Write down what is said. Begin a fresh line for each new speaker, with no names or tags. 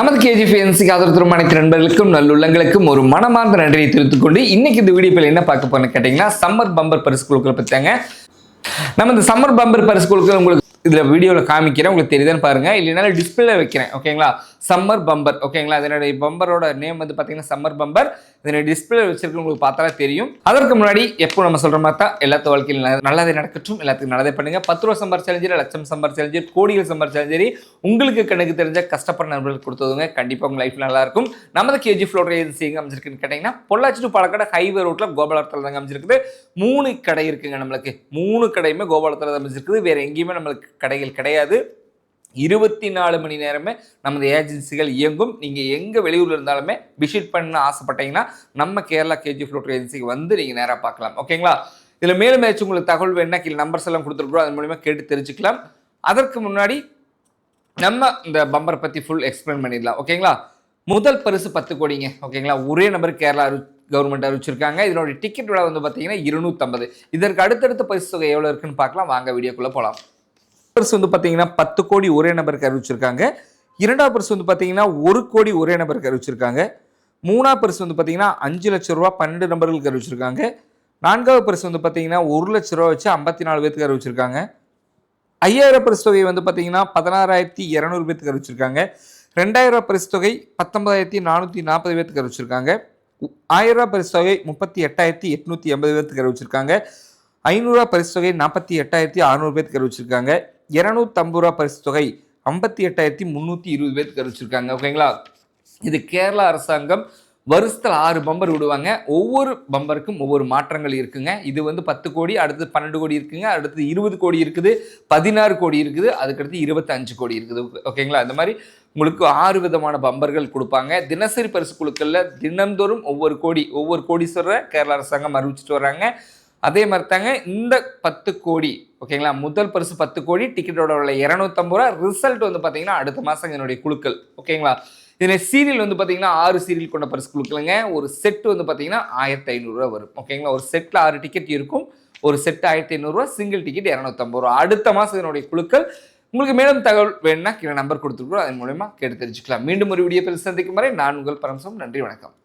நமது கேஜிபிஎன்சிக்கு ஆதரவு அனைத்து நண்பர்களுக்கும் நல்லுள்ளங்களுக்கும் ஒரு மனமார்ந்த நன்றியை தெரிவித்துக் கொண்டு இன்னைக்கு இந்த வீடியோவில் என்ன பார்க்க போறேன்னு கேட்டீங்கன்னா சம்மர் பம்பர் பரிசு குழுக்களை பத்தாங்க. நம்ம இந்த சம்மர் பம்பர் பரிசு குழுக்கள் உங்களுக்கு இதுல வீடியோவில் காமிக்கிறேன், உங்களுக்கு தெரியுதான்னு பாருங்க, இல்லைனால டிஸ்பிளே வைக்கிறேன். ஓகேங்களா, சம்மர் பம்பர். ஓகேங்களா, இதனுடைய பம்பரோட நேம் வந்து பார்த்தீங்கன்னா சம்மர் பம்பர். இதனுடைய டிஸ்பிளே வச்சிருக்கு, உங்களுக்கு பார்த்தாலே தெரியும். அதற்கு முன்னாடி எப்போ நம்ம சொல்ற மாதிரி தான் எல்லாத்து வாழ்க்கையில் நல்லதே நடக்கட்டும், எல்லாத்துக்கும் நல்லதே பண்ணுங்க. 10 ரூபா சம்பர் சேலஞ்சர், லட்சம் சம்பர் சேலஞ்சர், கோடிகள் சம்பர் சேலஞ்சரி உங்களுக்கு கணக்கு தெரிஞ்ச கஷ்டப்பட்ட நண்பர்களுக்கு கொடுத்ததுங்க. கண்டிப்பாக உங்க லைஃப் நல்லா இருக்கும். நமது கேஜி ஃப்ளோர் ஏஜென்சி எங்க அமைச்சிருக்குன்னு கேட்டீங்கன்னா பொள்ளாச்சி டு பாலக்காடு ஹைவே ரோட்ல கோபாலத்தில் தாங்க அமைச்சிருக்குது. 3 கடை இருக்குங்க நம்மளுக்கு. 3 கடையுமே கோபாலத்தில் தான் அமைச்சிருக்குது. வேற எங்கேயுமே நம்மளுக்கு கடைகள் கிடையாது. 24 மணி நேரமே நமது ஏஜென்சிகள் இயங்கும். நீங்கள் எங்கே வெளியூரில் இருந்தாலுமே விசிட் பண்ண ஆசைப்பட்டீங்கன்னா நம்ம கேரளா கேஜி ஃப்ளோர் ஏஜென்சிக்கு வந்து நீங்கள் நேராக பார்க்கலாம். ஓகேங்களா, இதில் மேலும் ஏதாச்சும் உங்களுக்கு தகவல் வேணுன்னா கீழே நம்பர்ஸ் எல்லாம் கொடுத்துருக்குறோம், அது மூலிமா கேட்டு தெரிஞ்சுக்கலாம். அதற்கு முன்னாடி நம்ம இந்த பம்பரை பற்றி ஃபுல் எக்ஸ்பிளைன் பண்ணிடலாம். ஓகேங்களா, முதல் பரிசு 10 கோடிங்க. ஓகேங்களா, ஒரே நம்பர் கேரளா கவர்மெண்ட் அறிவிச்சிருக்காங்க. இதனுடைய டிக்கெட் விலை வந்து பார்த்தீங்கன்னா 250. இதற்கு அடுத்தடுத்த பரிசு தொகை எவ்வளோ இருக்குன்னு பார்க்கலாம். வாங்க வீடியோக்குள்ளே போகலாம். பரிசு வந்து பார்த்தீங்கன்னா 10 கோடி ஒரே நபருக்கு அறிவிச்சிருக்காங்க. இரண்டாவது பரிசு வந்து பார்த்தீங்கன்னா 1 கோடி ஒரே நபருக்கு அறிவிச்சிருக்காங்க. மூணாவது பரிசு வந்து பார்த்தீங்கன்னா 5 லட்சம் ரூபா 12 நபர்களுக்கு அறிவிச்சிருக்காங்க. நான்காவது பரிசு வந்து பார்த்தீங்கன்னா 1 லட்ச ரூபா வச்சு 54 பேருக்கு அறிவிச்சிருக்காங்க. 5000 பரிசு தொகை வந்து பார்த்தீங்கன்னா 16,200 பேருக்கு அறிவிச்சிருக்காங்க. 2000 ரூபா பரிசு தொகை 19,440 பேருக்கு அறிவிச்சிருக்காங்க. 1000 ரூபா பரிசு தொகை 38,880 பேருக்கு அறிவிச்சிருக்காங்க. 500 ரூபா பரிசு தொகை 48,600 பேருக்கு அறிவிச்சிருக்காங்க. 250 ரூபா பரிசு தொகை 58,320 பேருக்கு அறிவிச்சிருக்காங்க. ஓகேங்களா, இது கேரளா அரசாங்கம் வருஷத்தில் 6 பம்பர் விடுவாங்க. ஒவ்வொரு பம்பருக்கும் ஒவ்வொரு மாற்றங்கள் இருக்குங்க. இது வந்து 10 கோடி, அடுத்து 12 கோடி இருக்குங்க, அடுத்து 20 கோடி இருக்குது, 16 கோடி இருக்குது, அதுக்கடுத்து 25 கோடி இருக்குது. ஓகேங்களா, இந்த மாதிரி உங்களுக்கு 6 விதமான பம்பர்கள் கொடுப்பாங்க. தினசரி பரிசு குழுக்களில் தினந்தோறும் ஒவ்வொரு கோடீஸ்வரரை கேரளா அரசாங்கம் அறிவிச்சிட்டு வர்றாங்க. அதே மாதிரி தாங்க இந்த 10 கோடி. ஓகேங்களா, முதல் பரிசு 10 கோடி, டிக்கெட்டோட விலை 250 ரூபா. ரிசல்ட் வந்து பார்த்தீங்கன்னா அடுத்த மாதம் என்னுடைய குழுக்கள். ஓகேங்களா, இதில் சீரியல் வந்து பார்த்தீங்கன்னா 6 சீரியல் கொண்ட பரிசு குழுக்கலுங்க. ஒரு செட் வந்து பார்த்தீங்கன்னா 1500 ரூபா வரும். ஓகேங்களா, ஒரு செட்டில் 6 டிக்கெட் இருக்கும். ஒரு செட் 1500 ரூபா, சிங்கிள் டிக்கெட் 250 ரூபா. அடுத்த மாதம் என்னுடைய குழுக்கள். உங்களுக்கு மேலும் தகவல் வேணும்னா கீழே நம்பர் கொடுத்துருக்கோம், அதன் மூலமா கேட்டு தெரிஞ்சுக்கலாம். மீண்டும் ஒரு வீடியோ சந்திக்கும் வரை நான் உங்கள் பரமசிவம். நன்றி, வணக்கம்.